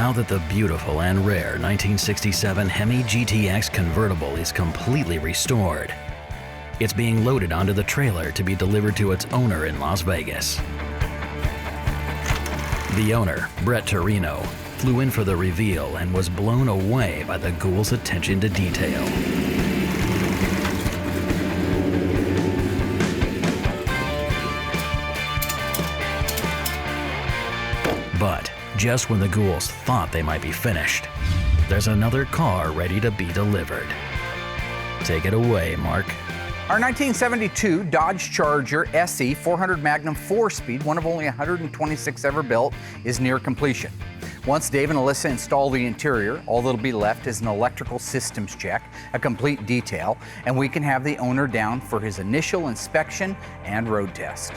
now that the beautiful and rare 1967 Hemi GTX convertible is completely restored, it's being loaded onto the trailer to be delivered to its owner in Las Vegas. The owner, Brett Torino, flew in for the reveal and was blown away by the Ghoul's attention to detail. But just when the Ghouls thought they might be finished, there's another car ready to be delivered. Take it away, Mark. Our 1972 Dodge Charger SE 400 Magnum 4-speed, one of only 126 ever built, is near completion. Once Dave and Alyssa install the interior, all that'll be left is an electrical systems check, a complete detail, and we can have the owner down for his initial inspection and road test.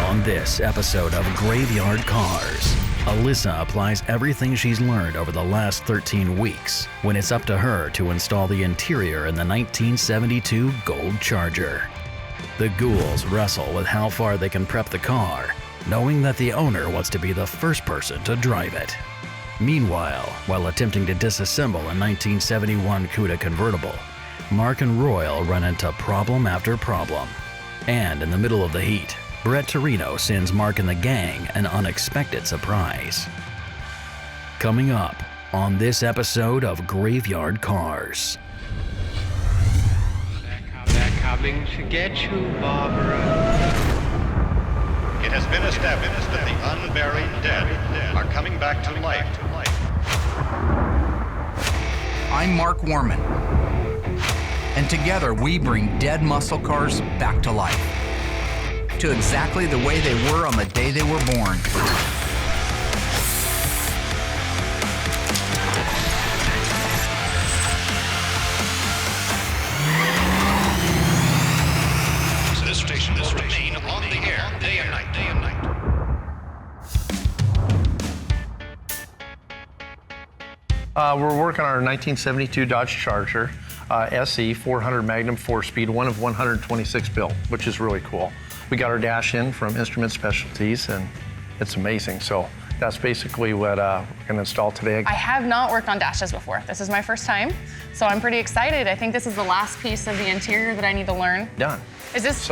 On this episode of Graveyard Carz, Alyssa applies everything she's learned over the last 13 weeks when it's up to her to install the interior in the 1972 Gold Charger. The Ghouls wrestle with how far they can prep the car, knowing that the owner wants to be the first person to drive it. Meanwhile, while attempting to disassemble a 1971 Cuda convertible, Mark and Royal run into problem after problem. And in the middle of the heat, Brett Torino sends Mark and the gang an unexpected surprise. Coming up on this episode of Graveyard Carz. They're coming to get you, Barbara. It has been established that the unburied dead are coming back to life. I'm Mark Warman, and together we bring dead muscle cars back to life, to exactly the way they were on the day they were born. This station will remain on the air day and night. We're working on our 1972 Dodge Charger SE 400 Magnum 4-speed, one of 126 built, which is really cool. We got our dash in from Instrument Specialties, and it's amazing. So that's basically what we're going to install today. I have not worked on dashes before. This is my first time, so I'm pretty excited. I think this is the last piece of the interior that I need to learn. Done. Is this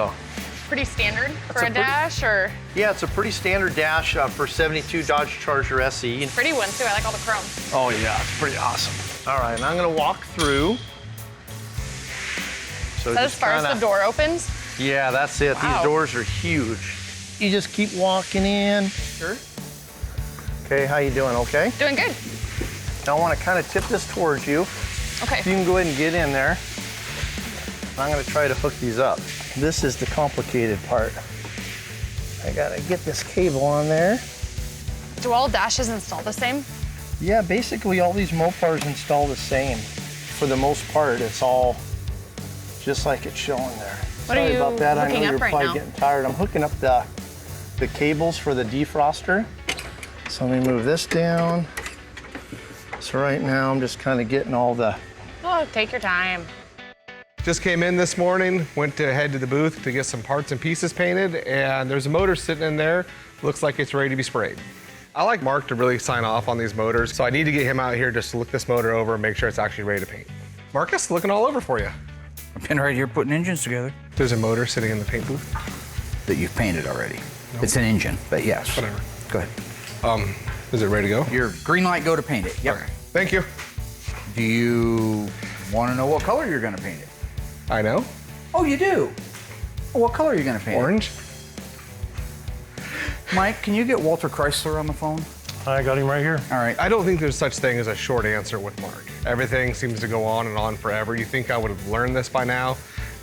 pretty standard for a dash, or? Yeah, it's a pretty standard dash for 72 Dodge Charger SE. Pretty one too. I like all the chrome. Oh yeah, it's pretty awesome. All right, and I'm going to walk through. So as far as the door opens? Yeah, that's it. Wow. These doors are huge. You just keep walking in. Sure. Okay, how you doing? Okay? Doing good. Now I want to kind of tip this towards you. Okay. You can go ahead and get in there. I'm going to try to hook these up. This is the complicated part. I got to get this cable on there. Do all dashes install the same? Yeah, basically all these Mopars install the same. For the most part, it's all just like it's showing there. What Sorry are you about that. I know hooking you're up right probably now? getting tired. I'm hooking up the cables for the defroster. So let me move this down. So right now I'm just kind of getting all the... Oh, take your time. Just came in this morning, went to head to the booth to get some parts and pieces painted, and there's a motor sitting in there. Looks like it's ready to be sprayed. I like Mark to really sign off on these motors, so I need to get him out here just to look this motor over and make sure it's actually ready to paint. Marcus, looking all over for you. I've been right here putting engines together. There's a motor sitting in the paint booth. That you've painted already. Nope. It's an engine, but yes. Whatever. Go ahead. Is it ready to go? Your green light, go to paint it. Yep. Okay. Thank you. Do you want to know what color you're going to paint it? I know. Oh, you do? Well, what color are you going to paint Orange. it? Mike, can you get Walter Chrysler on the phone? I got him right here. All right. I don't think there's such thing as a short answer with Mark. Everything seems to go on and on forever. You think I would have learned this by now,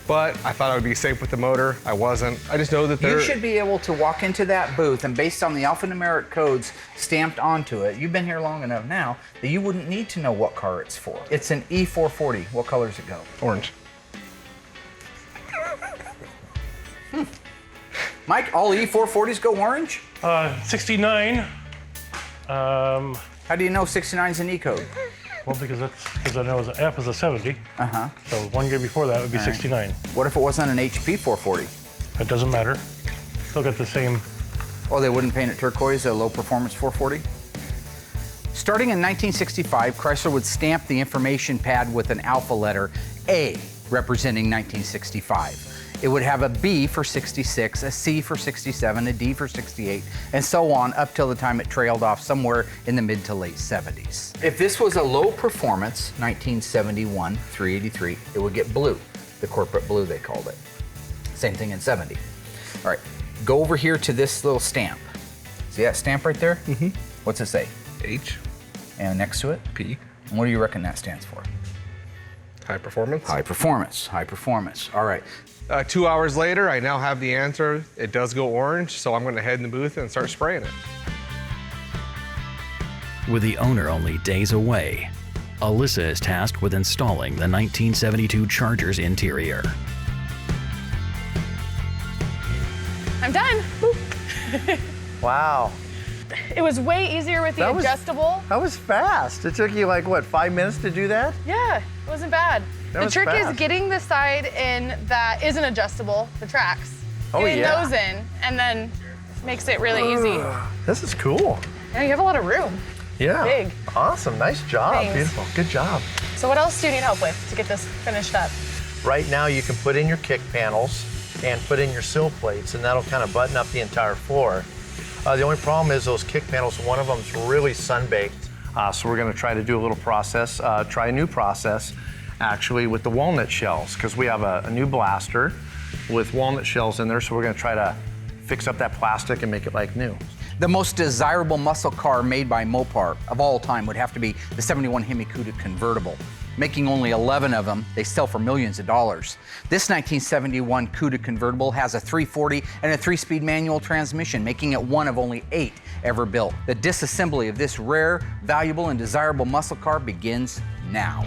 but I thought I would be safe with the motor. I wasn't. I just know that You should be able to walk into that booth and based on the alphanumeric codes stamped onto it, you've been here long enough now that you wouldn't need to know what car it's for. It's an E440. What color does it go? Orange. Mike, all E440s go orange? 69. How do you know 69 is an E code? Well, because I know the F is a 70. Uh-huh. So one year before that would be All right. 69. What if it wasn't an HP 440? It doesn't matter. Still got the same Oh, they wouldn't paint it turquoise, a low performance 440? Starting in 1965, Chrysler would stamp the information pad with an alpha letter A, representing 1965. It would have a B for 66, a C for 67, a D for 68, and so on up till the time it trailed off somewhere in the mid to late 70s. If this was a low performance, 1971, 383, it would get blue, the corporate blue they called it. Same thing in 70. All right, go over here to this little stamp. See that stamp right there? Mm-hmm. What's it say? H. And next to it? P. And what do you reckon that stands for? High performance. High performance, high performance. All right. 2 hours later, I now have the answer. It does go orange, so I'm gonna head in the booth and start spraying it. With the owner only days away, Alyssa is tasked with installing the 1972 Charger's interior. I'm done. Wow. It was way easier with the That was- adjustable. That was fast. It took you like, what, 5 minutes to do that? Yeah, it wasn't bad. That The was trick fast. is getting the side in that isn't adjustable, the tracks. Oh, getting yeah. those in, and then makes it really easy. This is cool. Yeah, you have a lot of room. Yeah. Big. Awesome. Nice job. Thanks. Beautiful. Good job. So what else do you need help with to get this finished up? Right now, you can put in your kick panels and put in your sill plates, and that'll kind of button up the entire floor. The only problem is those kick panels, one of them's really sun-baked. So we're gonna try to do a little process, try a new process, actually, with the walnut shells, because we have a new blaster with walnut shells in there, so we're gonna try to fix up that plastic and make it like new. The most desirable muscle car made by Mopar of all time would have to be the 71 Hemi Cuda convertible. Making only 11 of them, they sell for millions of dollars. This 1971 Cuda convertible has a 340 and a 3-speed manual transmission, making it one of only 8 ever built. The disassembly of this rare, valuable, and desirable muscle car begins now.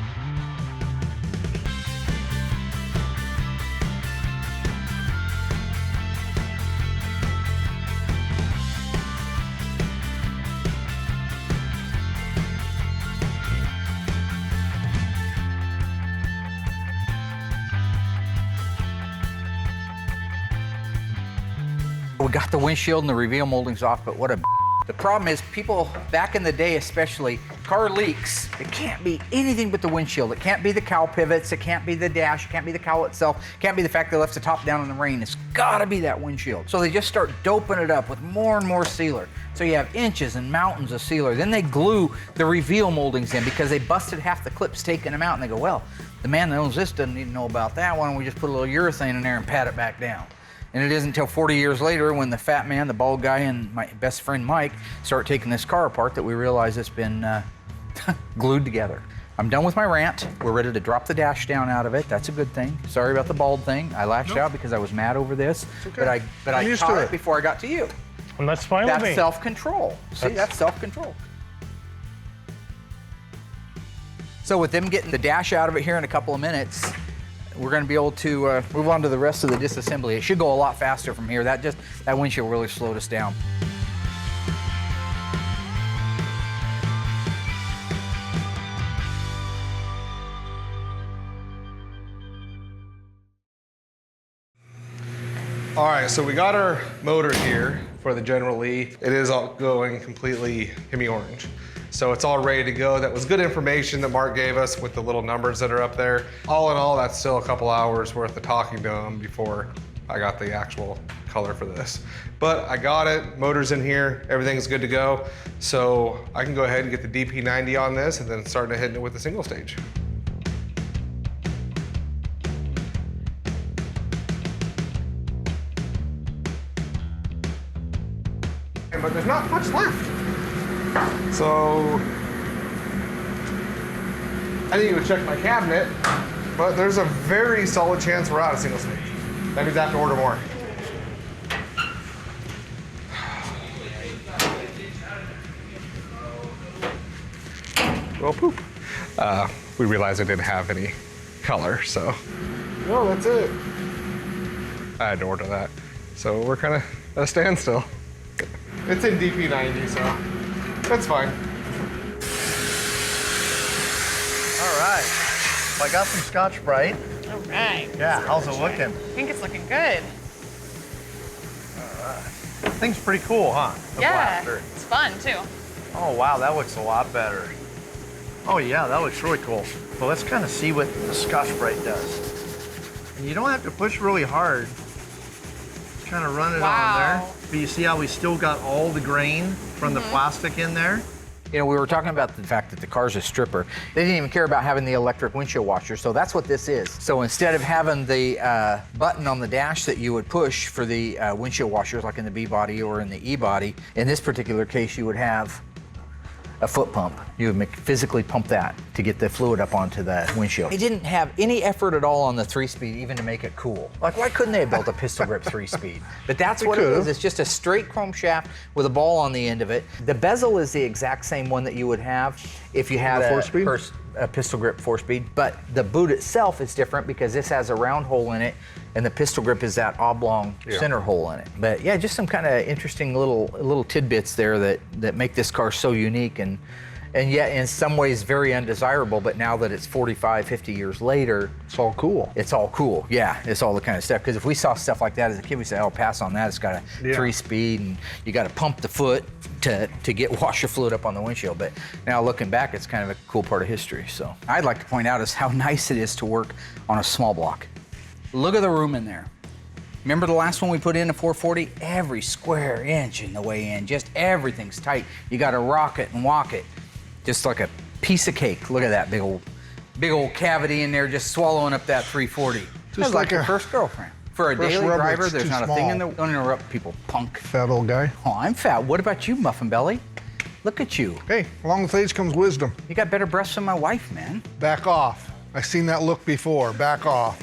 We got the windshield and the reveal moldings off, but what a The problem is people back in the day especially, car leaks, it can't be anything but the windshield. It can't be the cowl pivots, it can't be the dash, it can't be the cowl itself, it can't be the fact they left the top down in the rain. It's gotta be that windshield. So they just start doping it up with more and more sealer. So you have inches and mountains of sealer. Then they glue the reveal moldings in because they busted half the clips taking them out, and they go, well, the man that owns this doesn't need to know about that. Why don't we just put a little urethane in there and pat it back down? And it isn't until 40 years later when the fat man, the bald guy, and my best friend Mike start taking this car apart that we realize it's been glued together. I'm done with my rant. We're ready to drop the dash down out of it. That's a good thing. Sorry about the bald thing. I lashed out because I was mad over this. Okay. But I caught it before I got to you. And that's fine with That's me. self-control. See, that's self-control. So with them getting the dash out of it here in a couple of minutes, we're going to be able to move on to the rest of the disassembly. It should go a lot faster from here. That windshield really slowed us down. All right, so we got our motor here for the General Lee. It is all going completely Hemi orange. So it's all ready to go. That was good information that Mark gave us with the little numbers that are up there. All in all, that's still a couple hours worth of talking to him before I got the actual color for this. But I got it, motor's in here, everything's good to go. So I can go ahead and get the DP90 on this and then start hitting it with the single stage. But there's not much left. So I didn't even check my cabinet, but there's a very solid chance we're out of single stage. That means I have to order more. Well, poop. We realized I didn't have any color, so. No, that's it. I had to order that. So we're kind of at a standstill. It's in DP90, so that's fine. All right. Well, I got some Scotch-Brite. All right. Yeah, how's it looking? I think it's looking good. All right. Thing's pretty cool, huh? The Yeah, blaster. it's fun too. Oh, wow, that looks a lot better. Oh, yeah, that looks really cool. Well, let's kind of see what the Scotch-Brite does. And you don't have to push really hard. Kind of run it on there. But you see how we still got all the grain from the plastic in there? You know, we were talking about the fact that the Carz is stripper. They didn't even care about having the electric windshield washer, so that's what this is. So instead of having the button on the dash that you would push for the windshield washers, like in the B-body or in the E-body, in this particular case, you would have a foot pump. You would physically pump that to get the fluid up onto the windshield. They didn't have any effort at all on the 3-speed even to make it cool. Like, why couldn't they have built a pistol grip 3-speed? But that's what it is. It's just a straight chrome shaft with a ball on the end of it. The bezel is the exact same one that you would have if you had a pistol grip 4-speed, but the boot itself is different because this has a round hole in it and the pistol grip is that oblong center hole in it. But yeah, just some kind of interesting little tidbits there that make this car so unique and yet in some ways very undesirable, but now that it's 45, 50 years later, It's all cool. it's all cool. Yeah, it's all the kind of stuff. Because if we saw stuff like that as a kid, we say, oh, pass on that. It's got a 3-speed and you got to pump the foot to get washer fluid up on the windshield. But now looking back, it's kind of a cool part of history. So I'd like to point out is how nice it is to work on a small block. Look at the room in there. Remember the last one we put in, a 440? Every square inch in the way in, just everything's tight. You got to rock it and walk it. Just like a piece of cake. Look at that big old cavity in there just swallowing up that 340. Just like your first girlfriend. For a daily driver, there's not a thing in the... Don't interrupt people, punk. Fat old guy. Oh, I'm fat. What about you, Muffin Belly? Look at you. Hey, along with age comes wisdom. You got better breasts than my wife, man. Back off. I've seen that look before. Back off.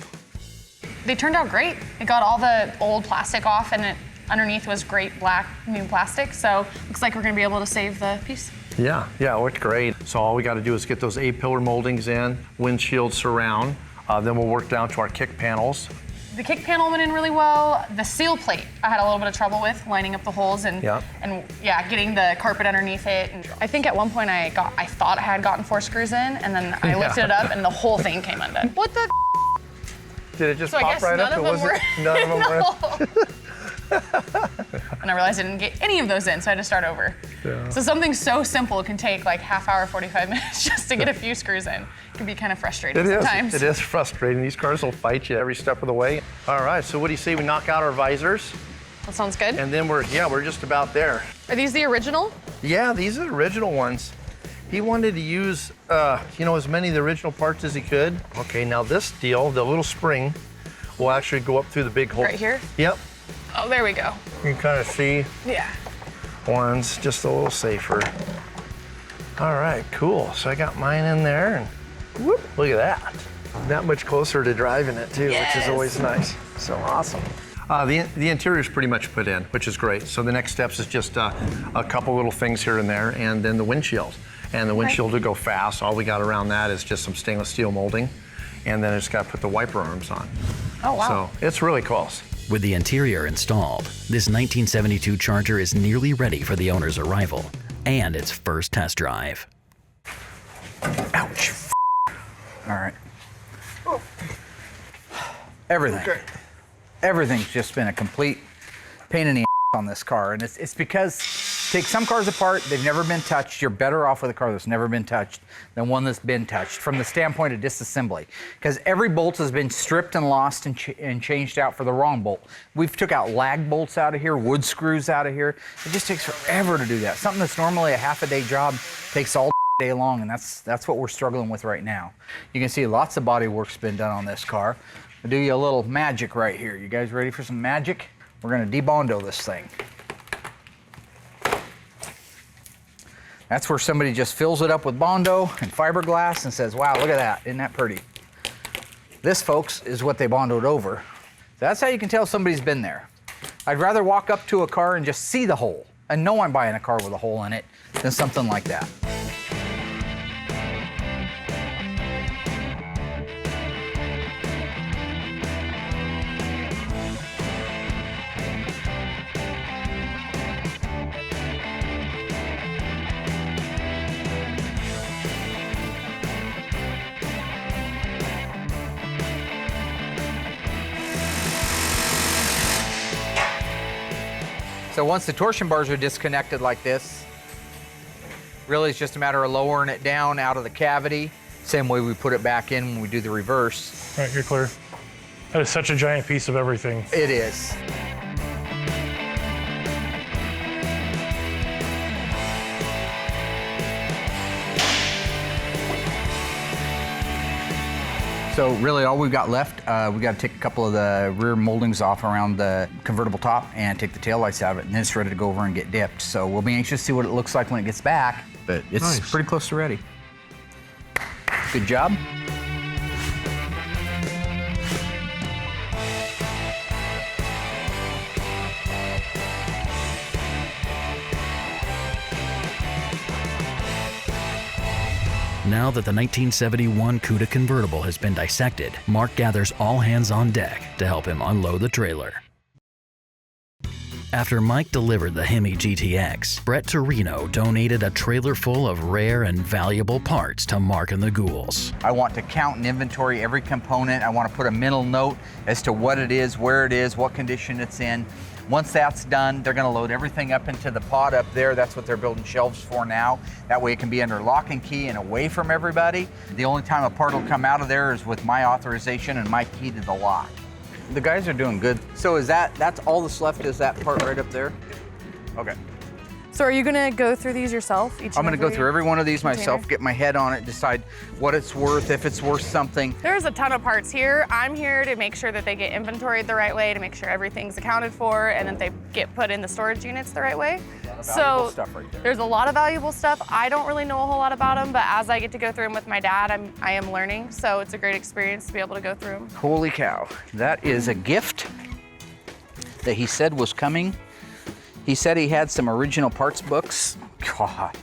They turned out great. It got all the old plastic off and underneath was great black new plastic. So looks like we're gonna be able to save the piece. Yeah, it looked great. So all we got to do is get those A-pillar moldings in, windshield surround, then we'll work down to our kick panels. The kick panel went in really well. The seal plate, I had a little bit of trouble with lining up the holes and getting the carpet underneath it. And I think at one point I thought I had gotten 4 screws in, and then I lifted it up and the whole thing came undone. What the? Did it just So I pop guess right none up? of them were. None of them were. And I realized I didn't get any of those in, so I had to start over. Yeah. So something so simple can take like half hour, 45 minutes just to get a few screws in. It can be kind of frustrating sometimes. It is frustrating. These cars will fight you every step of the way. All right, so what do you say we knock out our visors? That sounds good. And then we're just about there. Are these the original? Yeah, these are the original ones. He wanted to use, as many of the original parts as he could. Okay, now this deal, the little spring, will actually go up through the big hole. Right here? Yep. Oh, there we go. You can kind of see. Yeah. One's just a little safer. All right, cool. So I got mine in there, and whoop, look at that. That much closer to driving it too, which is always nice. So awesome. The interior is pretty much put in, which is great. So the next steps is just a couple little things here and there, and then the windshield. And the windshield will go fast. All we got around that is just some stainless steel molding, and then I just got to put the wiper arms on. Oh, wow. So it's really close. With the interior installed, this 1972 Charger is nearly ready for the owner's arrival and its first test drive. Ouch. All right. Everything. Okay. Everything's just been a complete pain in the on this car. And it's because take some cars apart, they've never been touched. You're better off with a car that's never been touched than one that's been touched from the standpoint of disassembly. Because every bolt has been stripped and lost and changed out for the wrong bolt. We've took out lag bolts out of here, wood screws out of here. It just takes forever to do that. Something that's normally a half-a-day job takes all day long, and that's what we're struggling with right now. You can see lots of body work's been done on this car. I'll do you a little magic right here. You guys ready for some magic? We're gonna debondo this thing. That's where somebody just fills it up with Bondo and fiberglass and says, wow, look at that, isn't that pretty? This, folks, is what they Bondoed over. That's how you can tell somebody's been there. I'd rather walk up to a car and just see the hole and know I'm buying a car with a hole in it than something like that. So once the torsion bars are disconnected like this, really it's just a matter of lowering it down out of the cavity. Same way we put it back in when we do the reverse. All right, you're clear. That is such a giant piece of everything. It is. So really all we've got left, we got to take a couple of the rear moldings off around the convertible top and take the taillights out of it, and then it's ready to go over and get dipped. So we'll be anxious to see what it looks like when it gets back, but it's pretty close to ready. Good job. Now that the 1971 Cuda convertible has been dissected, Mark gathers all hands on deck to help him unload the trailer. After Mike delivered the Hemi GTX, Brett Torino donated a trailer full of rare and valuable parts to Mark and the Ghouls. I want to count and inventory every component. I want to put a mental note as to what it is, where it is, what condition it's in. Once that's done, they're gonna load everything up into the pod up there. That's what they're building shelves for now. That way it can be under lock and key and away from everybody. The only time a part will come out of there is with my authorization and my key to the lock. The guys are doing good. So is that's all that's left is that part right up there? Okay. So are you gonna go through these yourself? I'm gonna go through every one of these myself, get my head on it, decide what it's worth, if it's worth something. There's a ton of parts here. I'm here to make sure that they get inventoried the right way, to make sure everything's accounted for, and that they get put in the storage units the right way. So Stuff right there. there's a lot of valuable stuff. I don't really know a whole lot about them, but as I get to go through them with my dad, I am learning. So it's a great experience to be able to go through them. Holy cow, that is a gift that he said was coming. He said he had some original parts books. God.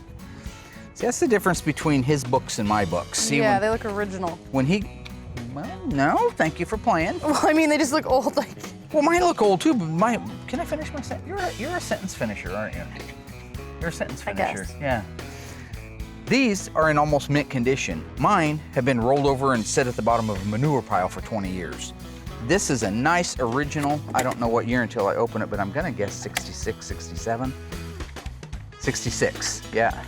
See, that's the difference between his books and my books. See, Yeah, they look original. well, no, thank you for playing. Well, I mean, they just look old. Like, Well, mine look old too, but can I finish my sentence? You're a sentence finisher, aren't you? You're a sentence I finisher. guess. Yeah. These are in almost mint condition. Mine have been rolled over and sit at the bottom of a manure pile for 20 years. This is a nice original. I don't know what year until I open it, but I'm gonna guess 66, 67. 66, yeah.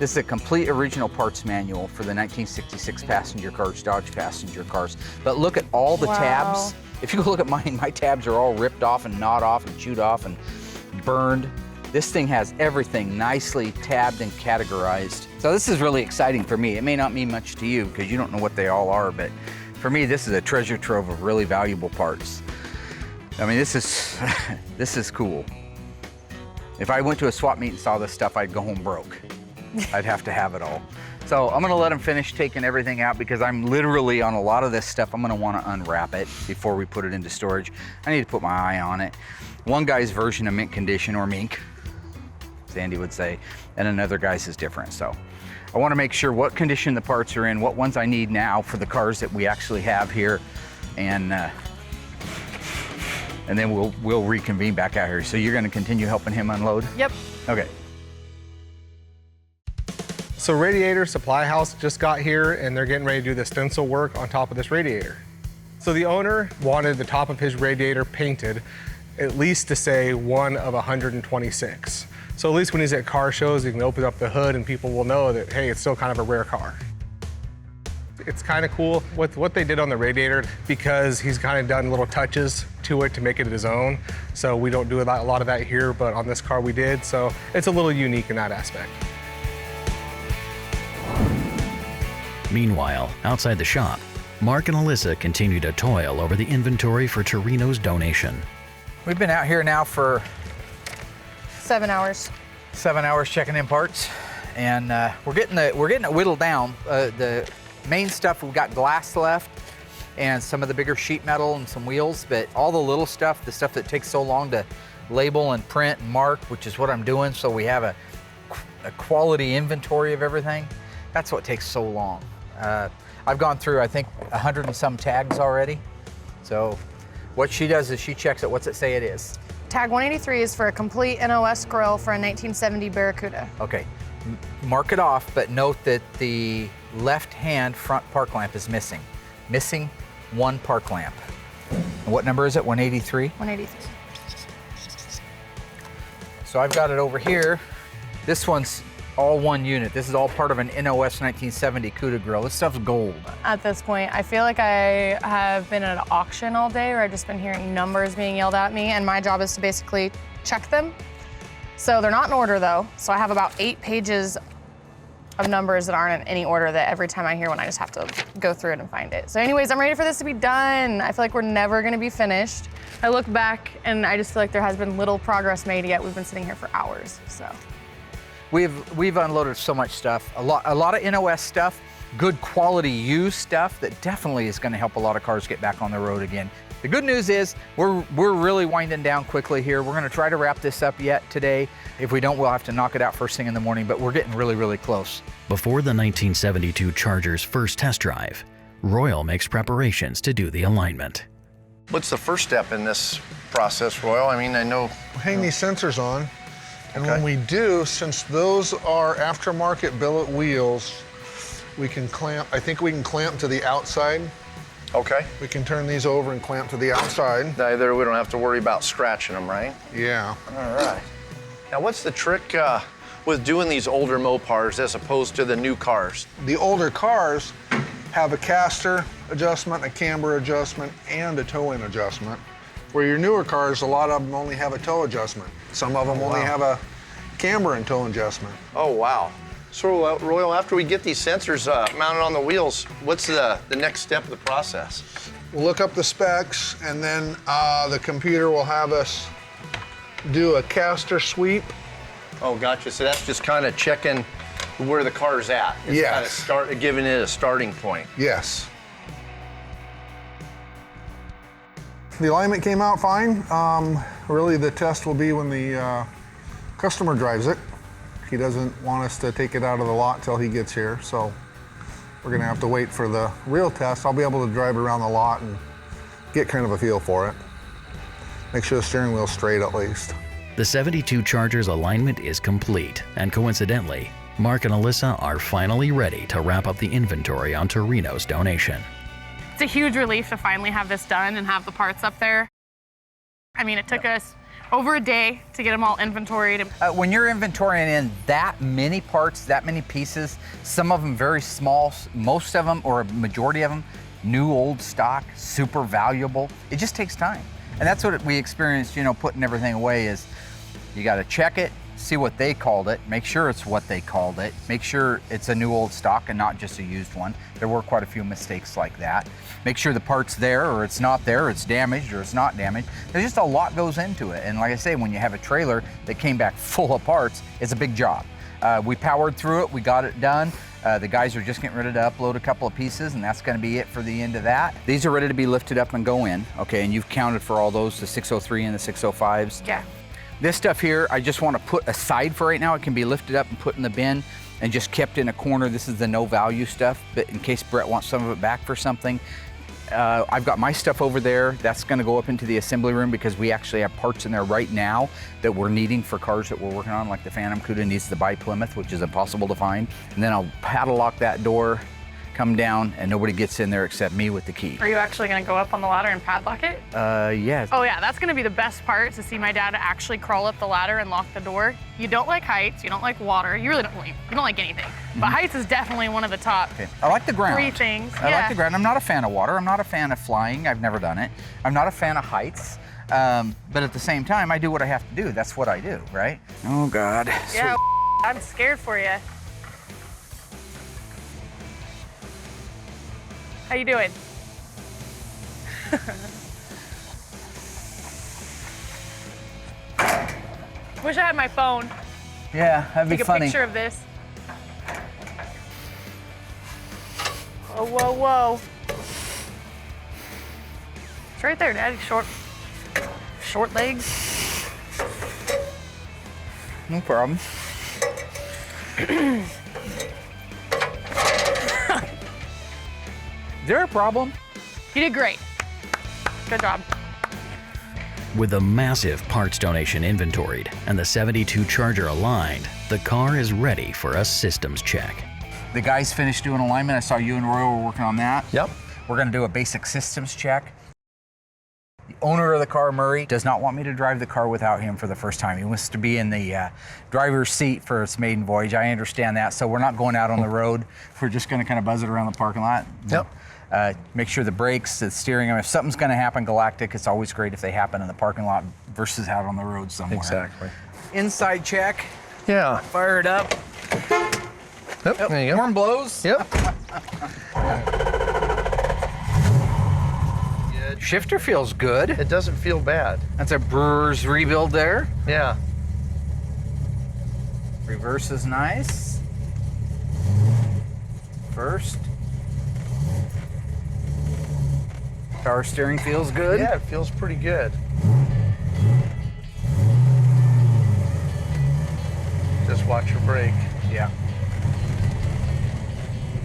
This is a complete original parts manual for the 1966 passenger cars, Dodge passenger cars. But look at all the Wow. tabs. If you look at mine, my tabs are all ripped off and gnawed off and chewed off and burned. This thing has everything nicely tabbed and categorized. So this is really exciting for me. It may not mean much to you because you don't know what they all are, but for me, this is a treasure trove of really valuable parts. I mean, this is cool. If I went to a swap meet and saw this stuff, I'd go home broke. I'd have to have it all. So I'm gonna let him finish taking everything out because I'm literally on a lot of this stuff. I'm gonna wanna unwrap it before we put it into storage. I need to put my eye on it. One guy's version of mint condition, or mink, as Andy would say, and another guy's is different. So I wanna make sure what condition the parts are in, what ones I need now for the cars that we actually have here, and then we'll reconvene back out here. So you're gonna continue helping him unload? yep. Okay. So Radiator Supply House just got here and they're getting ready to do the stencil work on top of this radiator. So the owner wanted the top of his radiator painted at least to say 1 of 126. So at least when he's at car shows, he can open up the hood and people will know that, hey, it's still kind of a rare car. It's kind of cool with what they did on the radiator because he's kind of done little touches to it to make it his own. So we don't do a lot of that here, but on this car we did. So it's a little unique in that aspect. Meanwhile, outside the shop, Mark and Alyssa continue to toil over the inventory for Torino's donation. We've been out here now for 7 hours. 7 hours checking in parts, and we're getting it whittled down. The main stuff, we've got glass left and some of the bigger sheet metal and some wheels, but all the little stuff, the stuff that takes so long to label and print and mark, which is what I'm doing, so we have a quality inventory of everything. That's what takes so long. I've gone through, I think, 100 and some tags already. So what she does is she checks it. What's it say it is? Tag 183 is for a complete NOS grill for a 1970 Barracuda. Okay, mark it off, but note that the left-hand front park lamp is missing. Missing one park lamp. And what number is it, 183? 183. So I've got it over here. This one's all one unit. This is all part of an NOS 1970 Cuda grill. This stuff's gold. At this point, I feel like I have been at an auction all day where I've just been hearing numbers being yelled at me, and my job is to basically check them. So they're not in order though. So I have about 8 pages of numbers that aren't in any order that every time I hear one, I just have to go through it and find it. So anyways, I'm ready for this to be done. I feel like we're never gonna be finished. I look back and I just feel like there has been little progress made yet. We've been sitting here for hours, so. We've unloaded so much stuff, a lot of NOS stuff, good quality used stuff that definitely is gonna help a lot of cars get back on the road again. The good news is we're really winding down quickly here. We're gonna try to wrap this up yet today. If we don't, we'll have to knock it out first thing in the morning, but we're getting really, really close. Before the 1972 Charger's first test drive, Royal makes preparations to do the alignment. What's the first step in this process, Royal? I mean, I know. Hang these sensors on. And Okay. when we do, since those are aftermarket billet wheels, we can clamp, I think we can clamp to the outside. Okay. We can turn these over and clamp to the outside. Either we don't have to worry about scratching them, right? Yeah. All right. Now, what's the trick with doing these older Mopars as opposed to the new cars? The older cars have a caster adjustment, a camber adjustment, and a toe-in adjustment. Where your newer cars, a lot of them only have a toe adjustment. Some of them only have a camber and toe adjustment. Oh, wow. So, Royal, after we get these sensors mounted on the wheels, what's the next step of the process? We'll look up the specs, and then the computer will have us do a caster sweep. Oh, gotcha. So that's just kind of checking where the car's at. It's Yes. kind of giving it a starting point. Yes. The alignment came out fine. Really, the test will be when the customer drives it. He doesn't want us to take it out of the lot till he gets here, so we're gonna have to wait for the real test. I'll be able to drive around the lot and get kind of a feel for it. Make sure the steering wheel's straight at least. The 72 Charger's alignment is complete, and coincidentally, Mark and Alyssa are finally ready to wrap up the inventory on Torino's donation. It's a huge relief to finally have this done and have the parts up there. I mean, it took us over a day to get them all inventoried. When you're inventorying in that many parts, that many pieces, some of them very small, most of them, or a majority of them, new, old stock, super valuable, it just takes time. And that's what we experienced, you know, putting everything away is you gotta check it, see what they called it, make sure it's what they called it, make sure it's a new old stock and not just a used one. There were quite a few mistakes like that. Make sure the part's there or it's not there, it's damaged or it's not damaged. There's just a lot goes into it. And like I say, when you have a trailer that came back full of parts, it's a big job. We powered through it, we got it done. The guys are just getting ready to upload a couple of pieces, and that's gonna be it for the end of that. These are ready to be lifted up and go in, okay? And you've counted for all those, the 603 and the 605s. Yeah. This stuff here, I just want to put aside for right now. It can be lifted up and put in the bin and just kept in a corner. This is the no value stuff, but in case Brett wants some of it back for something. I've got my stuff over there. That's going to go up into the assembly room because we actually have parts in there right now that we're needing for cars that we're working on, like the Phantom Cuda needs the bi-Plymouth, which is impossible to find. And then I'll padlock that door, come down, and nobody gets in there except me with the key. Are you actually gonna go up on the ladder and padlock it? Yeah. Oh yeah, that's gonna be the best part, to see my dad actually crawl up the ladder and lock the door. You don't like heights, you don't like water, you really don't like anything. But heights is definitely one of the top Okay. I like the ground. 3 things. I like the ground. I'm not a fan of water. I'm not a fan of flying. I've never done it. I'm not a fan of heights. But at the same time, I do what I have to do. That's what I do, right? Oh, God. Yeah, I'm scared for you. How you doing? Wish I had my phone. Yeah, that'd be Take a funny. picture of this. Whoa, whoa, whoa. It's right there, Daddy. Short legs. No problem. Is there a problem? You did great. Good job. With a massive parts donation inventoried and the 72 Charger aligned, the car is ready for a systems check. The guys finished doing alignment. I saw you and Roy were working on that. Yep. We're gonna do a basic systems check. The owner of the car, Murray, does not want me to drive the car without him for the first time. He wants to be in the driver's seat for its maiden voyage. I understand that, so we're not going out on the road. We're just going to kind of buzz it around the parking lot. Yep. Make sure the brakes, the steering, if something's going to happen galactic, it's always great if they happen in the parking lot versus out on the road somewhere. Exactly. Inside check. Yeah. Fire it up. Yep, there you go. Horn blows. Yep. Shifter feels good. It doesn't feel bad. That's a Brewer's rebuild there. Yeah. Reverse is nice. First. Power steering feels good. Yeah, it feels pretty good. Just watch your brake. Yeah.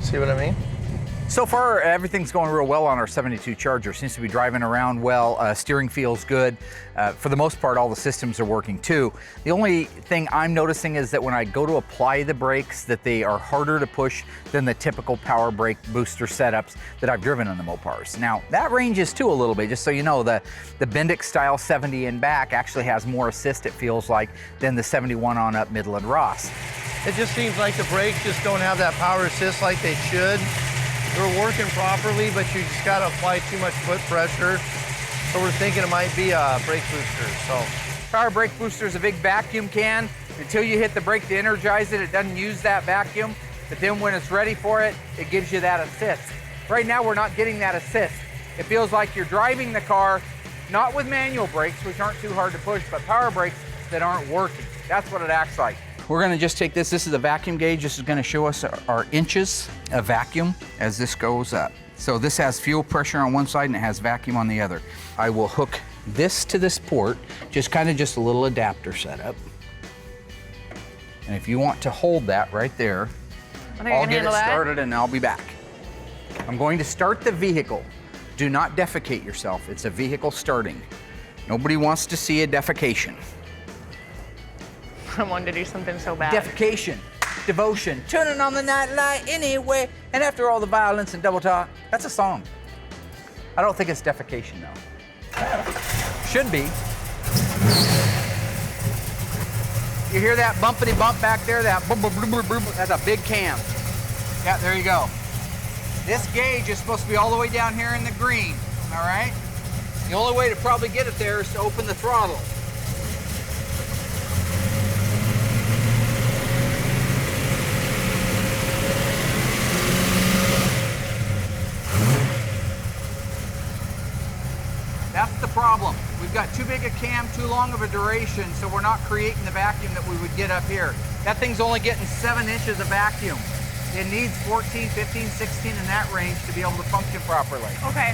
See what I mean? So far, everything's going real well on our 72 Charger. Seems to be driving around well. Steering feels good. For the most part, all the systems are working too. The only thing I'm noticing is that when I go to apply the brakes, that they are harder to push than the typical power brake booster setups that I've driven on the Mopars. Now, that ranges too a little bit, just so you know. The Bendix style 70 in back actually has more assist, it feels like, than the 71 on up Midland Ross. It just seems like the brakes just don't have that power assist like they should. They're working properly, but you just gotta apply too much foot pressure. So we're thinking it might be a brake booster, so. Power brake booster is a big vacuum can. Until you hit the brake to energize it, it doesn't use that vacuum. But then when it's ready for it, it gives you that assist. Right now, we're not getting that assist. It feels like you're driving the car, not with manual brakes, which aren't too hard to push, but power brakes that aren't working. That's what it acts like. We're gonna just take this. This is a vacuum gauge. This is gonna show us our inches of vacuum as this goes up. So this has fuel pressure on one side and it has vacuum on the other. I will hook this to this port, just a little adapter setup. And if you want to hold that right there, I'll get it started and I'll be back. I'm going to start the vehicle. Do not defecate yourself. It's a vehicle starting. Nobody wants to see a defecation. I wanted to do something so bad. Defecation, devotion, turning on the night light anyway, and after all the violence and double talk. That's a song. I don't think it's defecation though. Should be. You hear that bumpity bump back there? That boom, boom, boom, boom, boom. That's a big cam. Yeah, there you go. This gauge is supposed to be all the way down here in the green, all right? The only way to probably get it there is to open the throttle. That's the problem. We've got too big a cam, too long of a duration, so we're not creating the vacuum that we would get up here. That thing's only getting 7 inches of vacuum. It needs 14, 15, 16 in that range to be able to function properly. Okay.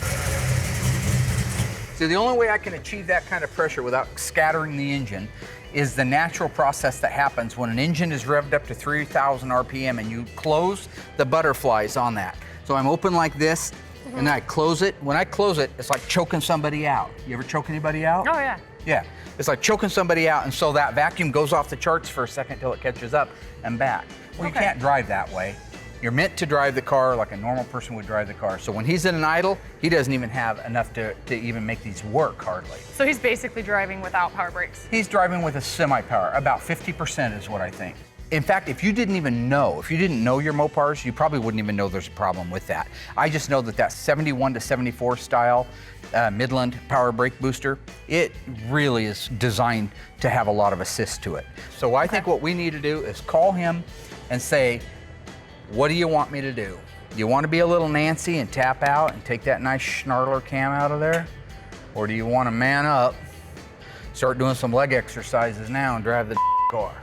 So the only way I can achieve that kind of pressure without scattering the engine is the natural process that happens when an engine is revved up to 3,000 RPM and you close the butterflies on that. So I'm open like this, and then I close it. When I close it, it's like choking somebody out. You ever choke anybody out? Oh, yeah. Yeah, it's like choking somebody out, and so that vacuum goes off the charts for a second till it catches up and back. Well, you can't drive that way. You're meant to drive the car like a normal person would drive the car. So when he's in an idle, he doesn't even have enough to even make these work hardly. So he's basically driving without power brakes. He's driving with a semi-power, about 50% is what I think. In fact, if you didn't know your Mopars, you probably wouldn't even know there's a problem with that. I just know that 71 to 74 style Midland power brake booster, it really is designed to have a lot of assist to it. So I think what we need to do is call him and say, what do you want me to do? You want to be a little Nancy and tap out and take that nice schnarler cam out of there? Or do you want to man up, start doing some leg exercises now and drive the car?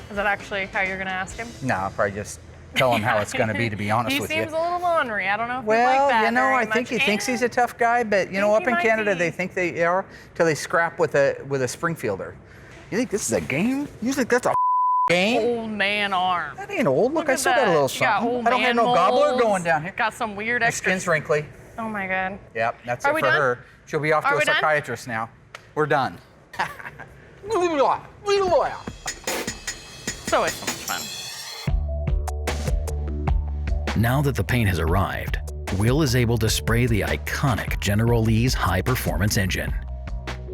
Is that actually how you're gonna ask him? No, I'll probably just tell him how it's gonna be, to be honest with you. He seems a little ornery. I don't know if well, he'd like that you know, very I think much. he thinks he's a tough guy, but you know, up in Canada, they think they are till they scrap with a Springfielder. You think this is a game? You think that's a game? Old man arm. That ain't old. Look, I still got a little something. I don't have no gobbler going down here. Got some weird Your extra. skin's wrinkly. Oh my God. Yep, that's Are it we for done? her. She'll be off to a psychiatrist now. We're done. So it's so much fun. Now that the paint has arrived, Will is able to spray the iconic General Lee's high-performance engine.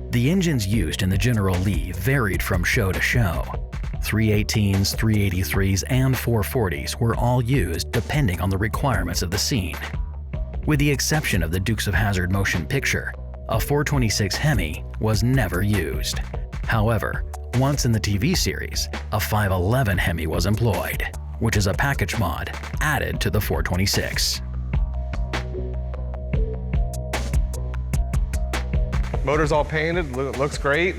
The engines used in the General Lee varied from show to show. 318s, 383s, and 440s were all used depending on the requirements of the scene. With the exception of the Dukes of Hazzard motion picture, a 426 Hemi was never used. However, once in the TV series, a 511 Hemi was employed, which is a package mod added to the 426. Motor's all painted, looks great.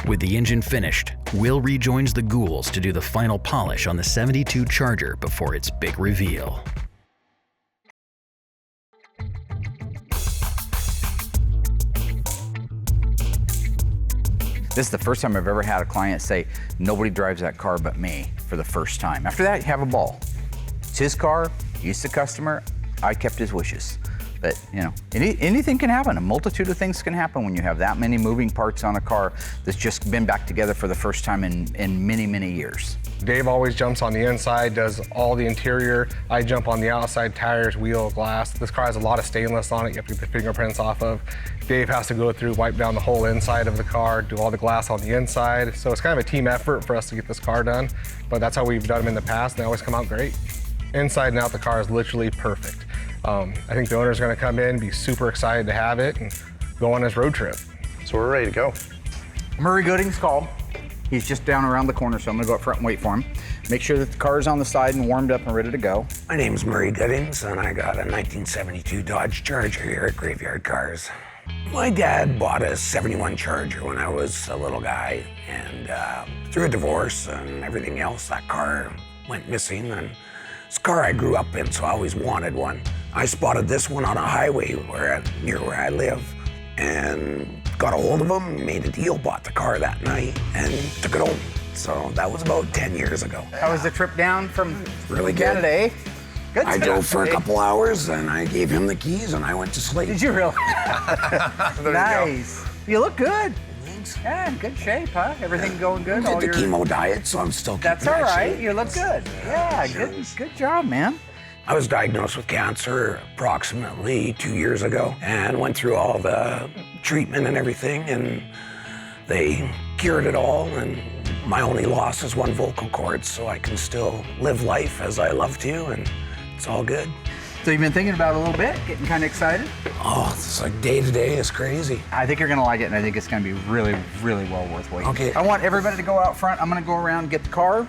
With the engine finished, Will rejoins the Ghouls to do the final polish on the 72 Charger before its big reveal. This is the first time I've ever had a client say, nobody drives that car but me, for the first time. After that, you have a ball. It's his car, he's the customer, I kept his wishes. But, you know, anything can happen. A multitude of things can happen when you have that many moving parts on a car that's just been back together for the first time in many, many years. Dave always jumps on the inside, does all the interior. I jump on the outside, tires, wheel, glass. This car has a lot of stainless on it you have to get the fingerprints off of. Dave has to go through, wipe down the whole inside of the car, do all the glass on the inside. So it's kind of a team effort for us to get this car done, but that's how we've done them in the past, and they always come out great. Inside and out, the car is literally perfect. I think the owner's gonna come in, be super excited to have it, and go on his road trip. So we're ready to go. Murray Gooding's called. He's just down around the corner, so I'm gonna go up front and wait for him. Make sure that the car's on the side and warmed up and ready to go. My name's Murray Goodings, and I got a 1972 Dodge Charger here at Graveyard Cars. My dad bought a 71 Charger when I was a little guy, and through a divorce and everything else, that car went missing, and it's a car I grew up in, so I always wanted one. I spotted this one on a highway near where I live, and got a hold of him, made a deal, bought the car that night, and took it home. So that was about 10 years ago. How was the trip down from Really good. Canada, eh? Good I stuff, drove for a eh? couple hours, and I gave him the keys, and I went to sleep. Did you really? There Nice. You look good. Thanks. Yeah, in good shape, huh? Everything going good? I did the chemo diet, so I'm still keeping That's all that right. shape. You look good. Yeah, good job, man. I was diagnosed with cancer approximately 2 years ago and went through all the treatment and everything, and they cured it all, and my only loss is one vocal cord, so I can still live life as I love to, and it's all good. So you've been thinking about it a little bit, getting kind of excited? Oh, it's like day to day, it's crazy. I think you're gonna like it, and I think it's gonna be really, really well worth waiting. Okay. I want everybody to go out front. I'm gonna go around and get the car.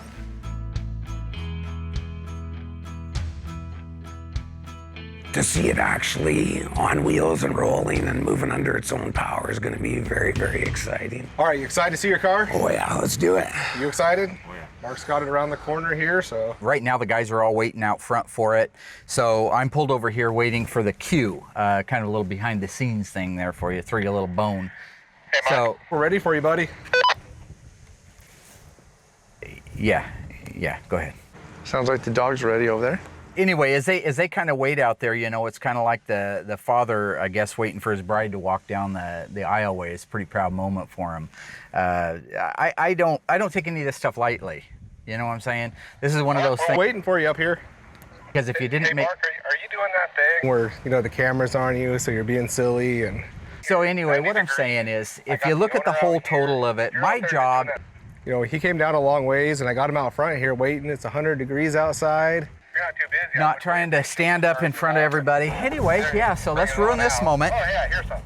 To see it actually on wheels and rolling and moving under its own power is going to be very, very exciting. All right, you excited to see your car? Oh yeah, let's do it. You excited? Oh yeah. Mark's got it around the corner here, so. Right now, the guys are all waiting out front for it. So I'm pulled over here waiting for the queue. Kind of a little behind the scenes thing there for you, throw you a little bone. Hey, Mark, So, we're ready for you, buddy. yeah, go ahead. Sounds like the dog's ready over there. Anyway, as they kind of wait out there, you know, it's kind of like the father, I guess, waiting for his bride to walk down the aisleway. It's a pretty proud moment for him. I don't take any of this stuff lightly. You know what I'm saying? This is one of those things. Waiting for you up here. Because if you didn't make. Mark, are you doing that thing where, you know, the camera's on you, so you're being silly and. So anyway, what I'm saying is, if you look at the whole total of it, my job. You know, he came down a long ways, and I got him out front here waiting. It's 100 degrees outside. You're not too busy. Not trying to stand up in front of everybody. Anyway, yeah, so let's ruin this moment. Oh, yeah, here's some.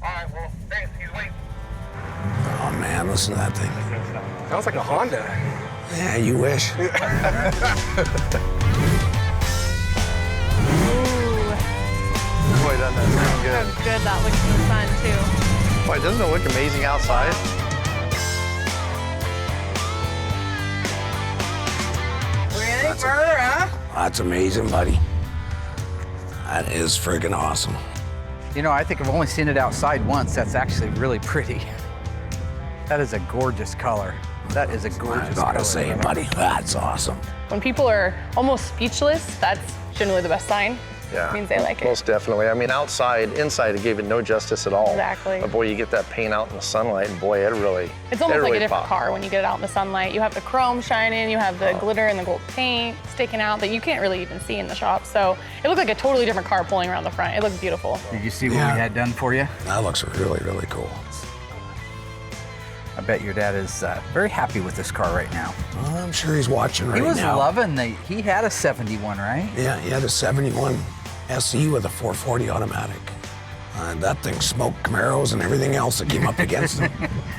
All right, well, thanks. He's waiting. Oh man, listen to that thing. Sounds like a Honda. Yeah, you wish. Ooh. Boy, doesn't that sound How good. good that looks in the sun, too. Boy, doesn't it look amazing outside? Any further, huh? That's amazing, buddy. That is friggin' awesome. You know, I think I've only seen it outside once. That's actually really pretty. That is a gorgeous color. That is a gorgeous I gotta color. say, buddy, that's awesome. When people are almost speechless, that's generally the best sign. Yeah. means they like it. Most definitely. I mean, inside, it gave it no justice at all. Exactly. But boy, you get that paint out in the sunlight, and boy, it really It's almost like really a different popped. car when you get it out in the sunlight. You have the chrome shining, you have the glitter and the gold paint sticking out that you can't really even see in the shop. So it looked like a totally different car pulling around the front. It looked beautiful. Did you see what we had done for you? That looks really, really cool. I bet your dad is very happy with this car right now. I'm sure he's watching right now. He was loving he had a 71, right? Yeah, he had a 71 SE with a 440 automatic. That thing smoked Camaros and everything else that came up against him.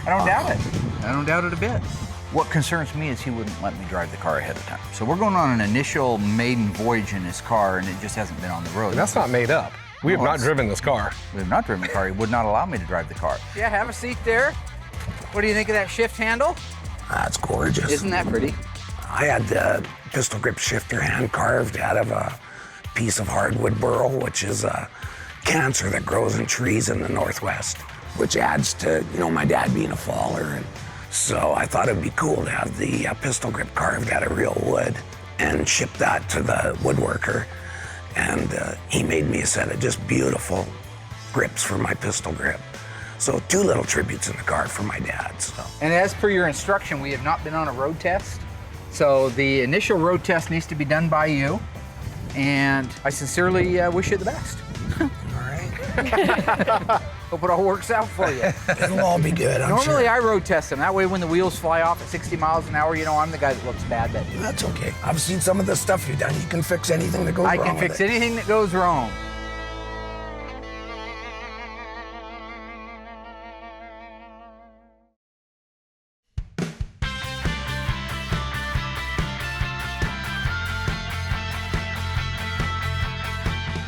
I don't doubt it. I don't doubt it a bit. What concerns me is he wouldn't let me drive the car ahead of time. So we're going on an initial maiden voyage in his car, and it just hasn't been on the road. That's not made up. We have not driven this car. We have not driven the car. He would not allow me to drive the car. Yeah, have a seat there. What do you think of that shift handle? That's gorgeous. Isn't that pretty? I had the pistol grip shifter hand carved out of a piece of hardwood burl, which is a cancer that grows in trees in the Northwest, which adds to, my dad being a faller. And so I thought it'd be cool to have the pistol grip carved out of real wood and ship that to the woodworker. And he made me a set of just beautiful grips for my pistol grip. So 2 little tributes in the car for my dad. So. And as per your instruction, we have not been on a road test. So the initial road test needs to be done by you. And I sincerely wish you the best. All right. Hope it all works out for you. It'll all be good, I'm Normally sure. I road test them. That way when the wheels fly off at 60 miles an hour, I'm the guy that looks bad. But That's okay. I've seen some of the stuff you've done. You can fix anything that goes wrong I can fix anything that goes wrong.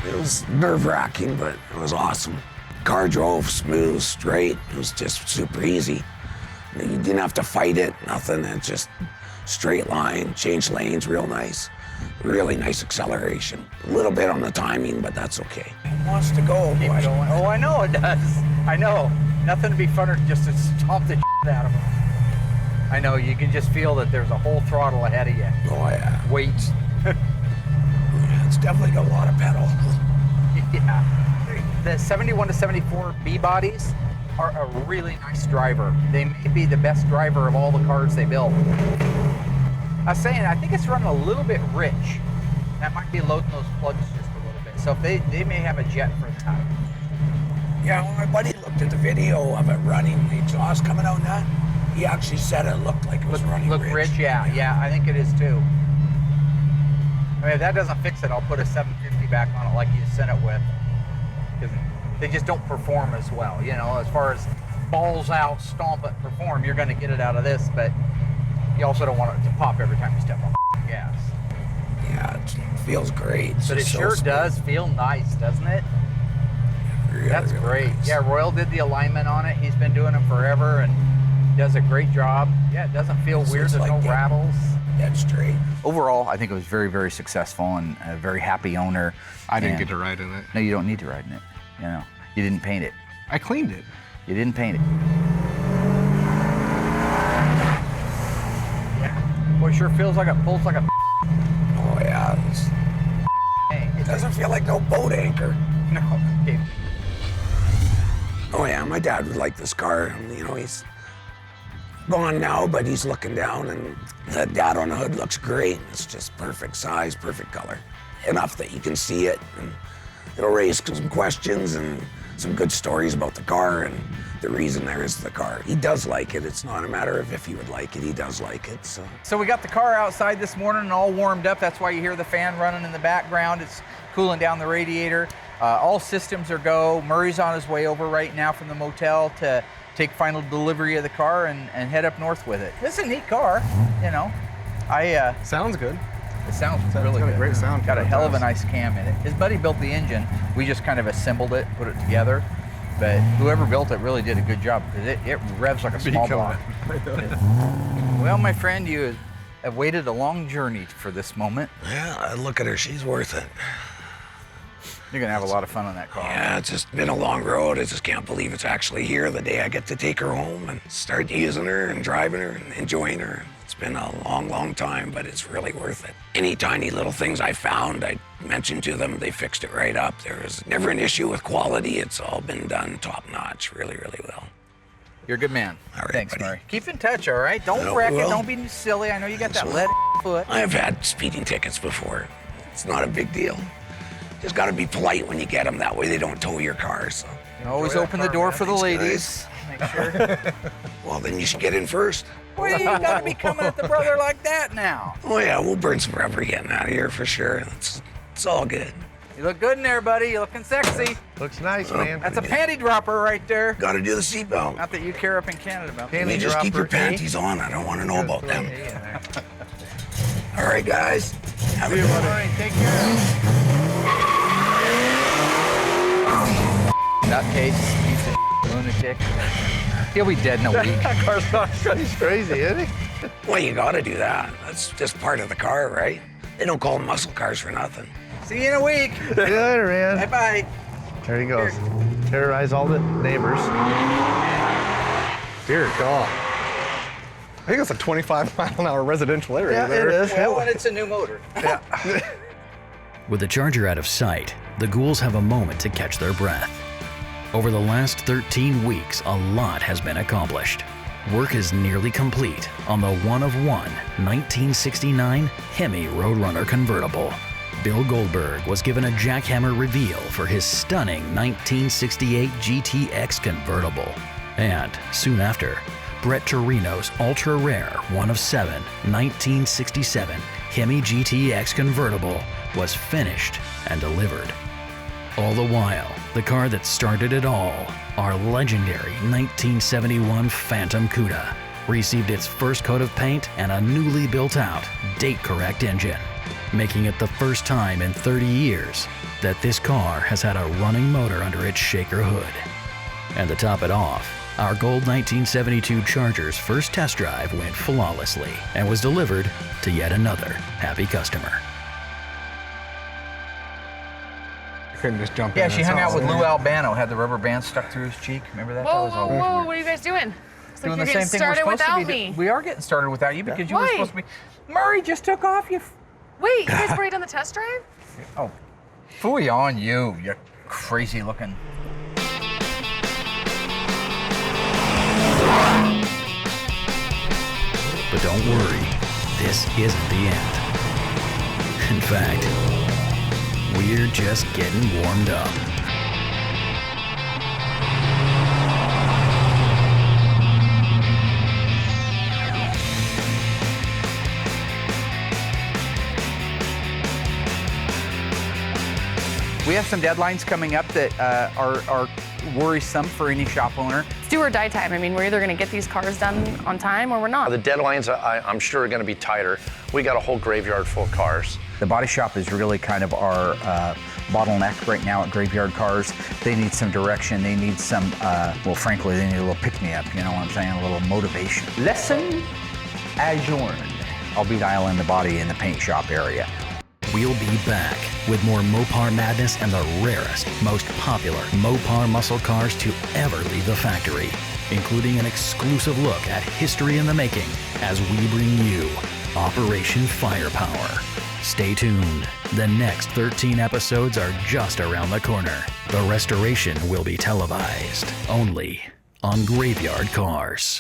It was nerve-wracking, but it was awesome. Car drove smooth, straight. It was just super easy. You didn't have to fight it, nothing. It just straight line, change lanes, real nice. Really nice acceleration. A little bit on the timing, but that's okay. It wants to go. Keep going. Oh, I know it does. I know. Nothing to be funner than just to stomp the out of them. I know. You can just feel that there's a whole throttle ahead of you. Oh, yeah. Wait. It's definitely got a lot of pedal. Yeah. The 71 to 74 B bodies are a really nice driver. They may be the best driver of all the cars they built. I was saying, I think it's running a little bit rich. That might be loading those plugs just a little bit. So if they may have a jet for the time. Yeah, when my buddy looked at the video of it running, the exhaust coming out and that, he actually said it looked like it was running Look rich, yeah, I think it is too. I mean, if that doesn't fix it, I'll put a 750 back on it like you sent it with. Because they just don't perform as well. As far as balls out, stomp it, perform, you're going to get it out of this, but you also don't want it to pop every time you step on gas. Yeah, it feels great. But it sure does feel nice, doesn't it? Really, That's really great. nice. Yeah, Royal did the alignment on it. He's been doing them forever and does a great job. Yeah, it doesn't feel weird. There's no rattles. Dead straight. Overall, I think it was very, very successful and a very happy owner. I didn't And- get to ride in it. No, you don't need to ride in it. You didn't paint it. I cleaned it. You didn't paint it. Yeah. Boy, it sure feels like it pulls like a Oh, yeah. It doesn't feel like no boat anchor. No. Okay. Oh, yeah, my dad would like this car. He's gone now, but he's looking down, and the dad on the hood looks great. It's just perfect size, perfect color. Enough that you can see it, and it'll raise some questions and some good stories about the car and the reason there is the car. He does like it. It's not a matter of if he would like it. He does like it. So we got the car outside this morning and all warmed up. That's why you hear the fan running in the background. It's cooling down the radiator. All systems are go. Murray's on his way over right now from the motel to take final delivery of the car and head up north with it. This is a neat car, Sounds good. It sounds It's really got a good. great sound. Got a hell of a nice cam in it. His buddy built the engine. We just kind of assembled it, put it together. But whoever built it really did a good job because it revs like a small block. Well, my friend, you have waited a long journey for this moment. Yeah, look at her. She's worth it. You're going to have a lot of fun on that car. Yeah, it's just been a long road. I just can't believe it's actually here the day I get to take her home and start using her and driving her and enjoying her. It's been a long, long time, but it's really worth it. Any tiny little things I found, I mentioned to them, they fixed it right up. There was never an issue with quality. It's all been done top notch, really, really well. You're a good man. All right, Thanks, buddy. Murray. Keep in touch, all right? Don't wreck it. Don't be silly. I know you got that lead foot. I've had speeding tickets before. It's not a big deal. Just got to be polite when you get them. That way they don't tow your car. So. Always open the door for the ladies. Make sure. Well, then you should get in first. Well, you got to be coming at the brother like that now. Oh, yeah, we'll burn some rubber getting out of here for sure. It's all good. You look good in there, buddy. You're looking sexy. Looks nice, man. That's a panty dropper right there. Got to do the seatbelt. Not that you care up in Canada about. Let me just keep your panties on. I don't want to know about them. All right, guys. Have a good one. All right, take care. Nutcase, piece of lunatic. He'll be dead in a week. He's crazy, isn't he? Well, you got to do that. That's just part of the car, right? They don't call them muscle cars for nothing. See you in a week. See you later, man. Bye-bye. There he goes. Terrorize all the neighbors. Dear God. I think it's a 25-mile-an-hour residential area Yeah, there. it is. Well, and it's a new motor. Yeah. With the Charger out of sight, the ghouls have a moment to catch their breath. Over the last 13 weeks, a lot has been accomplished. Work is nearly complete on the one-of-one 1969 Hemi Roadrunner convertible. Bill Goldberg was given a jackhammer reveal for his stunning 1968 GTX convertible. And soon after, Brett Torino's ultra-rare one-of-7 1967 Hemi GTX convertible was finished and delivered. All the while, the car that started it all, our legendary 1971 Phantom Cuda, received its first coat of paint and a newly built-out, date-correct engine, making it the first time in 30 years that this car has had a running motor under its shaker hood. And to top it off, our gold 1972 Charger's first test drive went flawlessly and was delivered to yet another happy customer. Couldn't just jump in. Yeah, she That's hung out all. with Lou Albano, had the rubber band stuck through his cheek. Remember that? That Whoa, was whoa, always whoa! weird. What are you guys doing? It's like Doing you're the getting same thing we're started supposed without to be. me. We are getting started without you because you were Why? supposed to be. Murray just took off. You. Wait, you guys already done the test drive? Oh, phooey on you, you crazy looking. But don't worry, this isn't the end. In fact, we're just getting warmed up. We have some deadlines coming up that are worrisome for any shop owner. It's do or die time. I mean, we're either going to get these cars done on time or we're not. The deadlines, I'm sure, are going to be tighter. We got a whole graveyard full of cars. The body shop is really kind of our bottleneck right now at Graveyard Cars. They need some direction. They need some, well, frankly, they need a little pick-me-up, you know what I'm saying? A little motivation. Lesson adjourned. I'll be dialing the body in the paint shop area. We'll be back with more Mopar madness and the rarest, most popular Mopar muscle cars to ever leave the factory, including an exclusive look at history in the making as we bring you Operation Firepower. Stay tuned. The next 13 episodes are just around the corner. The restoration will be televised only on Graveyard Cars.